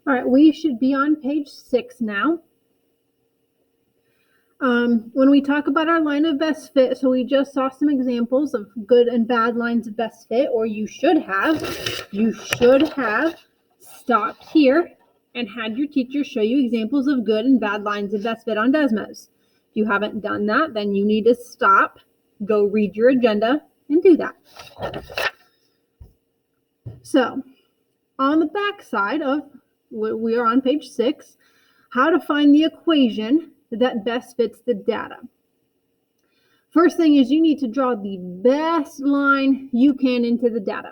All right, we should be on page 6 now. When we talk about our line of best fit, so we just saw some examples of good and bad lines of best fit, or you should have stopped here and had your teacher show you examples of good and bad lines of best fit on Desmos. If you haven't done that, then you need to stop, go read your agenda, and do that. So, on the back side of, we are on page 6, how to find the equation that best fits the data. First thing is you need to draw the best line you can into the data.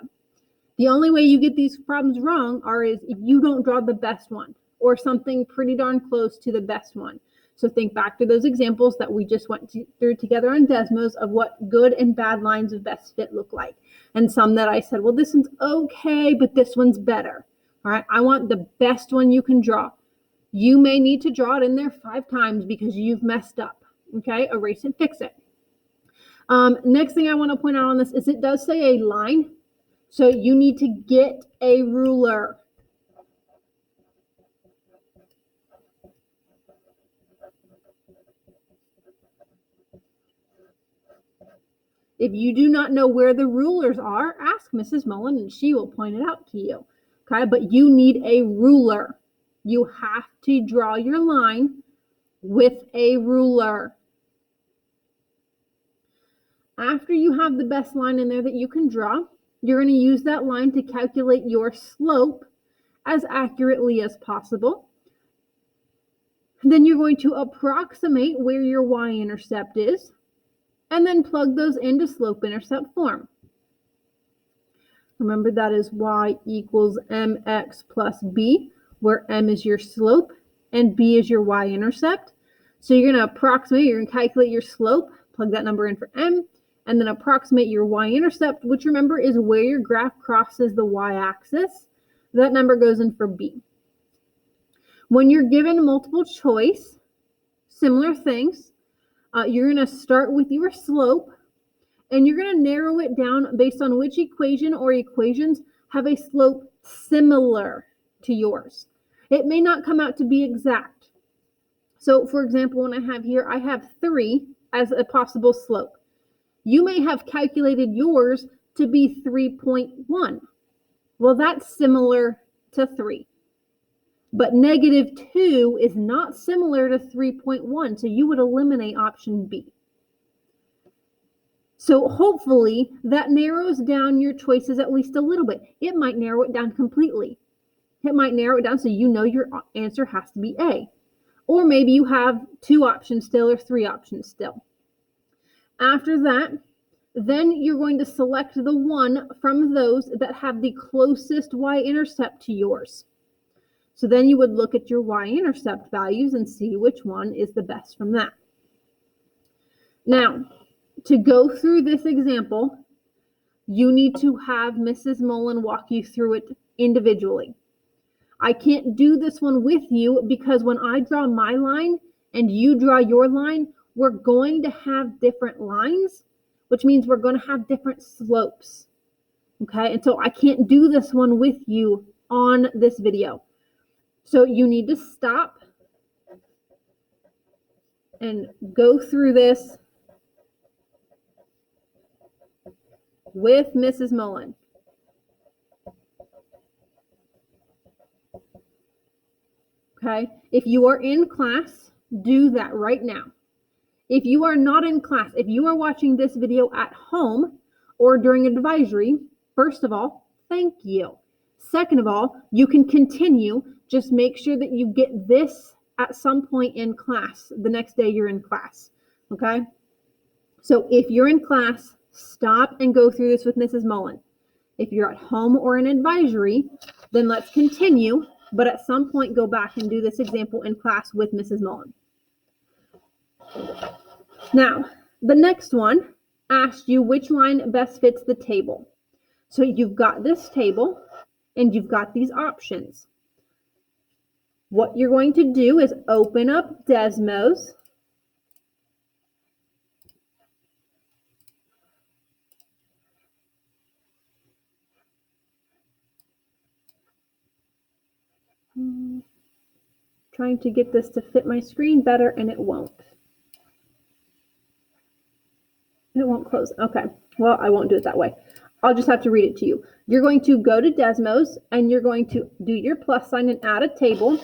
The only way you get these problems wrong is if you don't draw the best one or something pretty darn close to the best one. So think back to those examples that we just went through together on Desmos of what good and bad lines of best fit look like. And some that I said, well, this one's okay, but this one's better. All right, I want the best one you can draw. You may need to draw it in there 5 times because you've messed up. Okay, erase and fix it. Next thing I want to point out on this is it does say a line. So you need to get a ruler. If you do not know where the rulers are, ask Mrs. Mullen and she will point it out to you. Okay, but you need a ruler. You have to draw your line with a ruler. After you have the best line in there that you can draw, you're going to use that line to calculate your slope as accurately as possible. And then you're going to approximate where your y-intercept is, and then plug those into slope-intercept form. Remember that is y equals mx plus b, where m is your slope and b is your y-intercept. So you're going to approximate, you're going to calculate your slope, plug that number in for m, and then approximate your y-intercept, which remember is where your graph crosses the y-axis. That number goes in for b. When you're given multiple choice, similar things, you're going to start with your slope, and you're going to narrow it down based on which equation or equations have a slope similar to yours. It may not come out to be exact. So, for example, when I have 3 as a possible slope. You may have calculated yours to be 3.1. Well, that's similar to 3. But -2 is not similar to 3.1, so you would eliminate option B. So hopefully that narrows down your choices at least a little bit. It might narrow it down completely. It might narrow it down so you know your answer has to be A. Or maybe you have 2 options still or 3 options still. After that, then you're going to select the one from those that have the closest y-intercept to yours. So then you would look at your y-intercept values and see which one is the best from that. Now, to go through this example, you need to have Mrs. Mullen walk you through it individually. I can't do this one with you because when I draw my line and you draw your line, we're going to have different lines, which means we're going to have different slopes. Okay, and so I can't do this one with you on this video. So you need to stop and go through this with Mrs. Mullen. Okay, if you are in class, do that right now. If you are not in class, if you are watching this video at home or during advisory, first of all, thank you. Second of all, you can continue. Just make sure that you get this at some point in class, the next day you're in class, okay? So if you're in class, stop and go through this with Mrs. Mullen. If you're at home or in advisory, then let's continue, but at some point go back and do this example in class with Mrs. Mullen. Now, the next one asked you which line best fits the table. So you've got this table and you've got these options. What you're going to do is open up Desmos. trying to get this to fit my screen better, and it won't. It won't close. Okay. Well, I won't do it that way. I'll just have to read it to you. You're going to go to Desmos, and you're going to do your plus sign and add a table,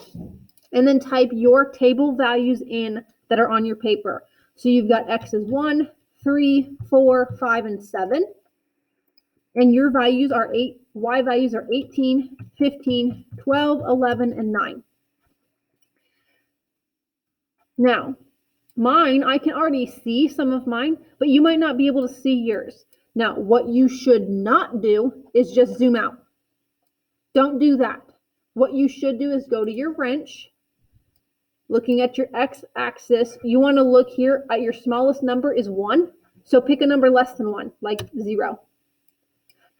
and then type your table values in that are on your paper. So you've got X is 1, 3, 4, 5, and 7. And your values are Y values are 18, 15, 12, 11, and 9. Now, mine, I can already see some of mine, but you might not be able to see yours. Now, what you should not do is just zoom out. Don't do that. What you should do is go to your wrench, looking at your x-axis. You want to look here at your smallest number is 1. So pick a number less than 1, like 0.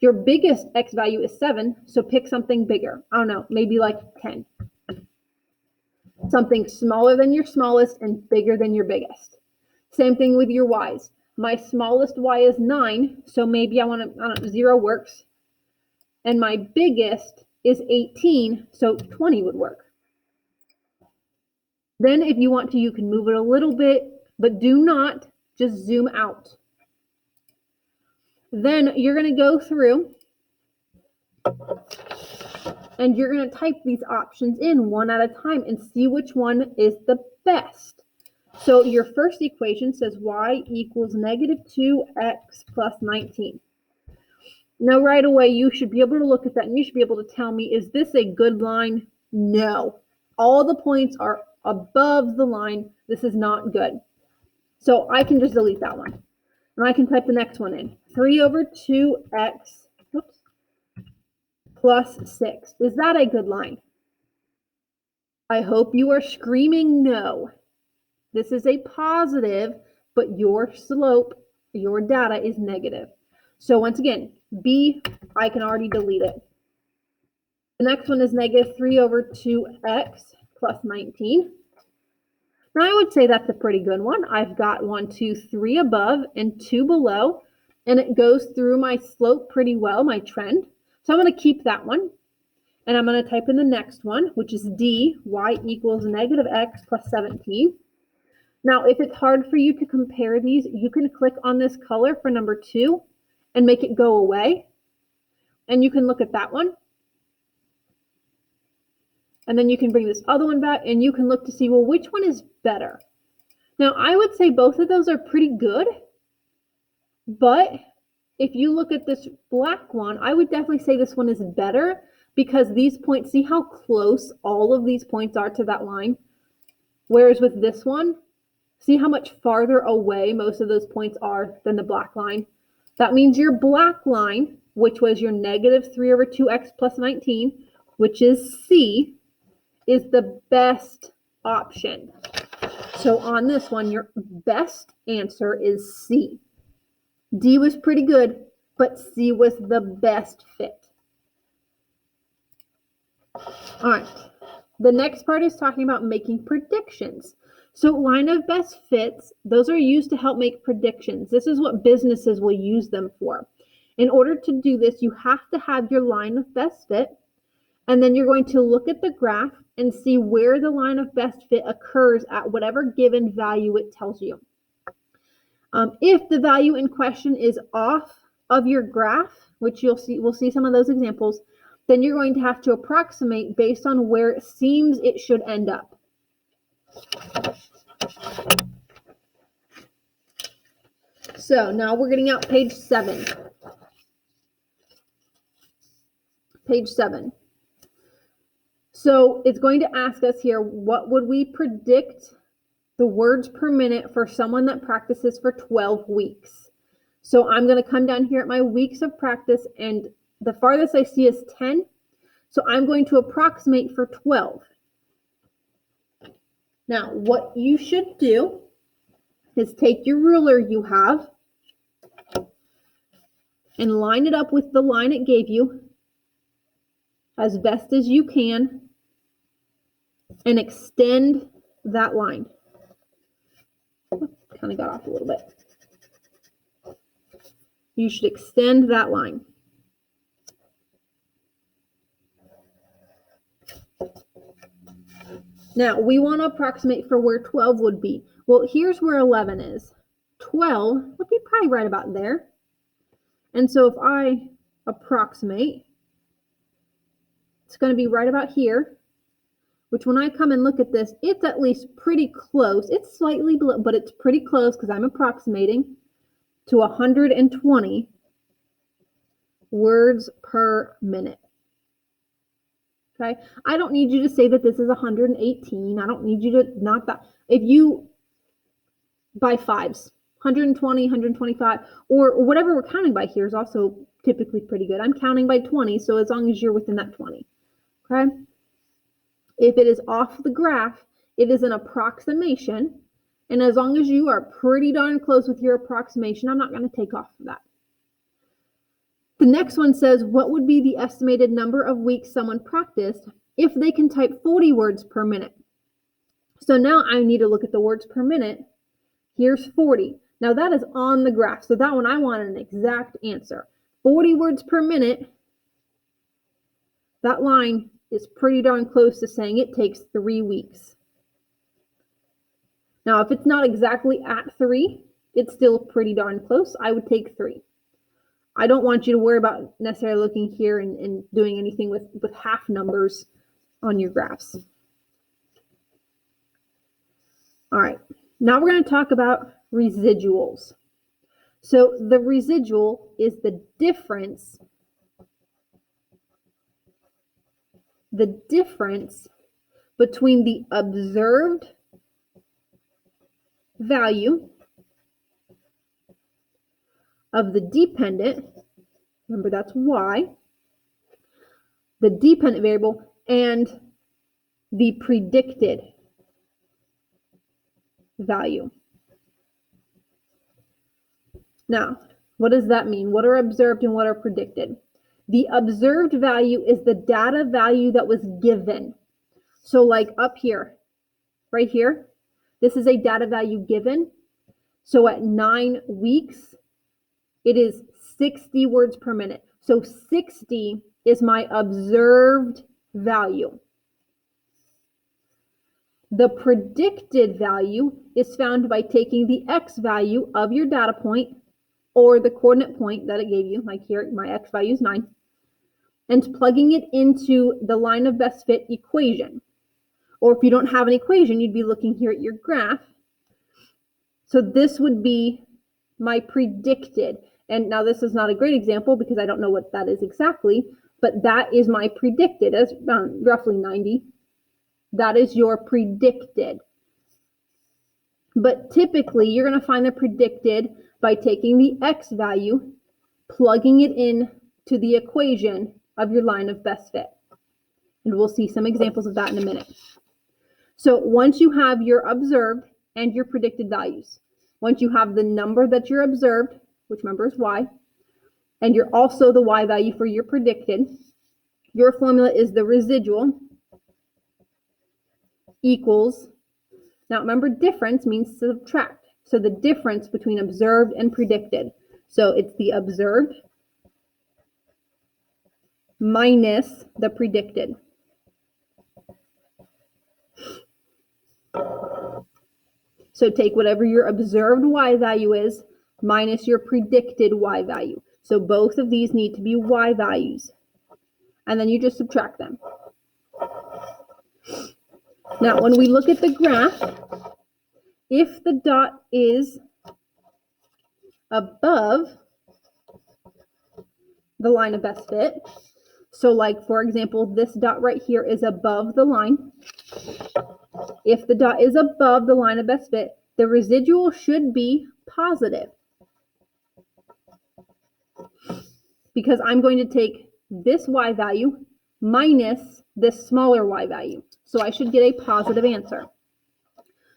Your biggest x value is 7, so pick something bigger. I don't know, maybe like 10. Something smaller than your smallest and bigger than your biggest. Same thing with your y's. My smallest y is 9, so maybe I want to, 0 works. And my biggest is 18, so 20 would work. Then if you want to, you can move it a little bit, but do not just zoom out. Then you're going to go through and you're going to type these options in one at a time and see which one is the best. So your first equation says y equals negative 2x plus 19. Now right away you should be able to look at that and you should be able to tell me, is this a good line? No. All the points are above the line. This is not good. So I can just delete that one. And I can type the next one in. 3 over 2x plus 6. Is that a good line? I hope you are screaming no. This is a positive, but your slope, your data is negative. So once again, B, I can already delete it. The next one is negative 3 over 2x plus 19. Now I would say that's a pretty good one. I've got 1, 2, 3 above and 2 below, and it goes through my slope pretty well, my trend. So I'm going to keep that one, and I'm going to type in the next one, which is D, y equals negative x plus 17. Now, if it's hard for you to compare these, you can click on this color for number 2 and make it go away, and you can look at that one. And then you can bring this other one back and you can look to see, well, which one is better? Now, I would say both of those are pretty good, but if you look at this black one, I would definitely say this one is better because these points, see how close all of these points are to that line? Whereas with this one, see how much farther away most of those points are than the black line? That means your black line, which was your negative 3 over 2x plus 19, which is C, is the best option. So on this one, your best answer is C. D was pretty good, but C was the best fit. All right. The next part is talking about making predictions. So line of best fits, those are used to help make predictions. This is what businesses will use them for. In order to do this, you have to have your line of best fit, and then you're going to look at the graph and see where the line of best fit occurs at whatever given value it tells you. If the value in question is off of your graph, which we'll see some of those examples, then you're going to have to approximate based on where it seems it should end up. So now we're getting out page 7. Page 7. So it's going to ask us here, what would we predict the words per minute for someone that practices for 12 weeks? So I'm going to come down here at my weeks of practice, and the farthest I see is 10. So I'm going to approximate for 12. Now, what you should do is take your ruler you have and line it up with the line it gave you as best as you can and extend that line. Kind of got off a little bit. You should extend that line. Now, we want to approximate for where 12 would be. Well, here's where 11 is. 12 would be probably right about there. And so if I approximate, it's going to be right about here, which when I come and look at this, it's at least pretty close. It's slightly below, but it's pretty close because I'm approximating to 120 words per minute. Okay, I don't need you to say that this is 118. I don't need you to not that. If you by fives, 120, 125, or whatever we're counting by here is also typically pretty good. I'm counting by 20, so as long as you're within that 20. Okay. If it is off the graph, it is an approximation. And as long as you are pretty darn close with your approximation, I'm not going to take off of that. The next one says, what would be the estimated number of weeks someone practiced if they can type 40 words per minute? So now I need to look at the words per minute. Here's 40. Now that is on the graph. So that one I want an exact answer. 40 words per minute. That line is pretty darn close to saying it takes 3 weeks. Now, if it's not exactly at 3, it's still pretty darn close. I would take 3. I don't want you to worry about necessarily looking here and doing anything with half numbers on your graphs. All right, now we're going to talk about residuals. So the residual is the difference between the observed value of the dependent, remember that's y, the dependent variable, and the predicted value. Now, what does that mean? What are observed and what are predicted? The observed value is the data value that was given. So like up here, right here, this is a data value given. So at 9 weeks, it is 60 words per minute. So 60 is my observed value. The predicted value is found by taking the x value of your data point or the coordinate point that it gave you, like here, my x value is 9, and plugging it into the line of best fit equation. Or if you don't have an equation, you'd be looking here at your graph. So this would be my predicted. And now this is not a great example because I don't know what that is exactly, but that is my predicted as roughly 90. That is your predicted. But typically you're going to find the predicted by taking the x value, plugging it in to the equation of your line of best fit. And we'll see some examples of that in a minute. So once you have your observed and your predicted values, once you have the number that you're observed, which remember is y, and you're also the y value for your predicted, your formula is the residual equals, now remember difference means subtract. So the difference between observed and predicted. So it's the observed minus the predicted. So take whatever your observed y value is minus your predicted y value. So both of these need to be y values. And then you just subtract them. Now, when we look at the graph, if the dot is above the line of best fit, so like, for example, this dot right here is above the line. If the dot is above the line of best fit, the residual should be positive. Because I'm going to take this y value minus this smaller y value. So I should get a positive answer.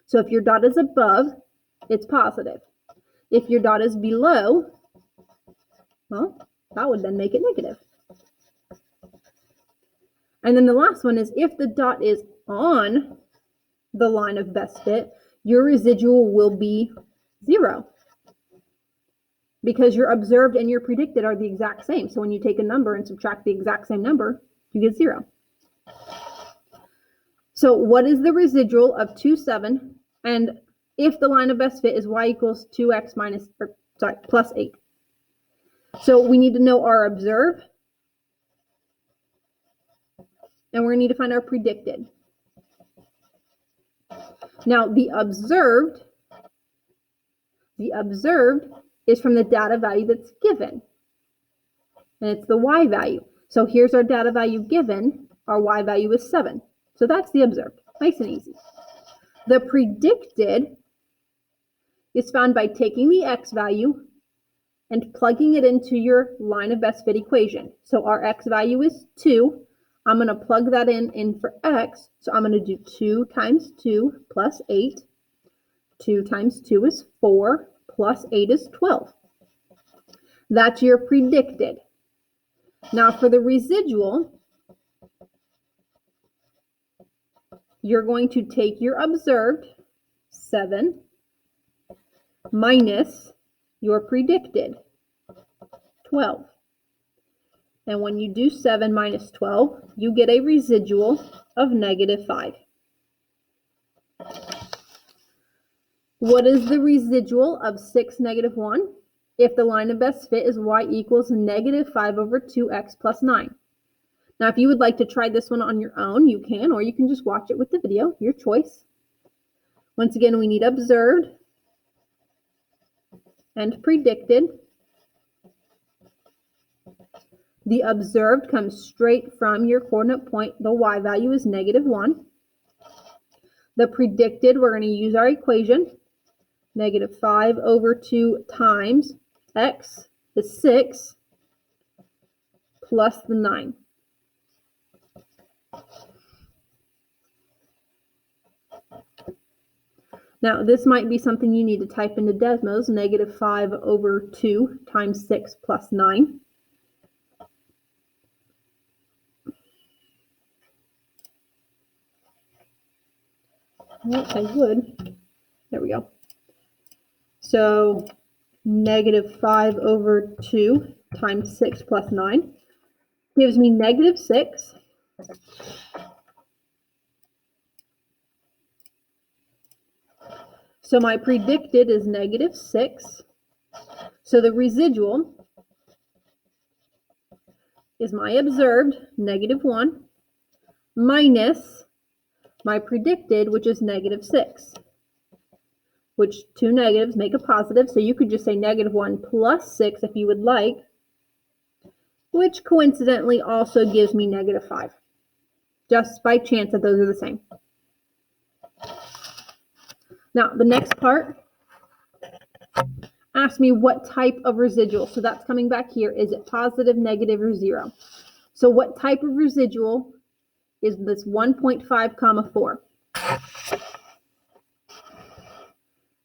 So if your dot is above, it's positive. If your dot is below, well, that would then make it negative. And then the last one is if the dot is on the line of best fit, your residual will be 0. Because your observed and your predicted are the exact same. So when you take a number and subtract the exact same number, you get 0. So what is the residual of 2, 7? And if the line of best fit is y equals 2x plus 8. So we need to know our observed, and we're going to need to find our predicted. Now, the observed is from the data value that's given, and it's the y value. So here's our data value given. Our y value is 7. So that's the observed. Nice and easy. The predicted is found by taking the x value and plugging it into your line of best fit equation. So our x value is 2. I'm going to plug that in for x. So I'm going to do 2 times 2 plus 8. 2 times 2 is 4 plus 8 is 12. That's your predicted. Now for the residual, you're going to take your observed, 7, minus your predicted, 12. And when you do 7 minus 12, you get a residual of -5. What is the residual of 6, -1? If the line of best fit is y equals -5 over 2x plus 9. Now, if you would like to try this one on your own, you can, or you can just watch it with the video, your choice. Once again, we need observed and predicted. The observed comes straight from your coordinate point. The y value is -1. The predicted, we're going to use our equation. -5 over 2 times x is 6 plus the 9. Now, this might be something you need to type into Desmos, -5 over 2 times 6 plus 9. Well, I would. There we go. So, -5 over 2 times 6 plus 9 gives me -6. So my predicted is -6. So the residual is my observed, -1, minus my predicted, which is -6. Which two negatives make a positive, so you could just say -1 plus 6 if you would like, which coincidentally also gives me -5. Just by chance that those are the same. Now, the next part asks me what type of residual. So that's coming back here. Is it positive, negative, or 0? So what type of residual is this 1.5, 4?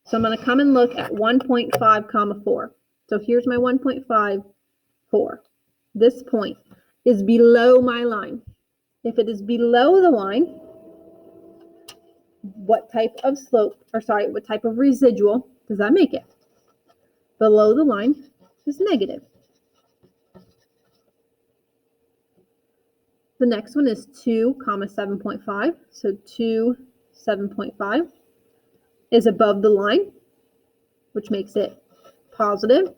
So I'm going to come and look at 1.5, 4. So here's my 1.5, 4. This point is below my line. If it is below the line, what type of what type of residual does that make it? Below the line is negative. The next one is 2, 7.5. So 2, 7.5 is above the line, which makes it positive.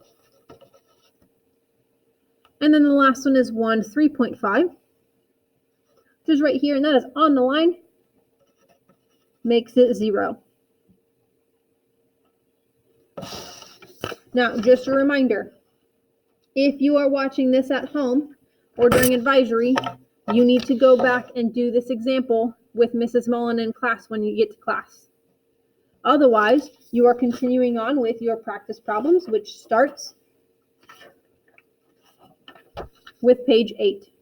And then the last one is 1, 3.5, which is right here, and that is on the line, makes it 0. Now, just a reminder, if you are watching this at home or during advisory, you need to go back and do this example with Mrs. Mullen in class when you get to class. Otherwise, you are continuing on with your practice problems, which starts with page 8.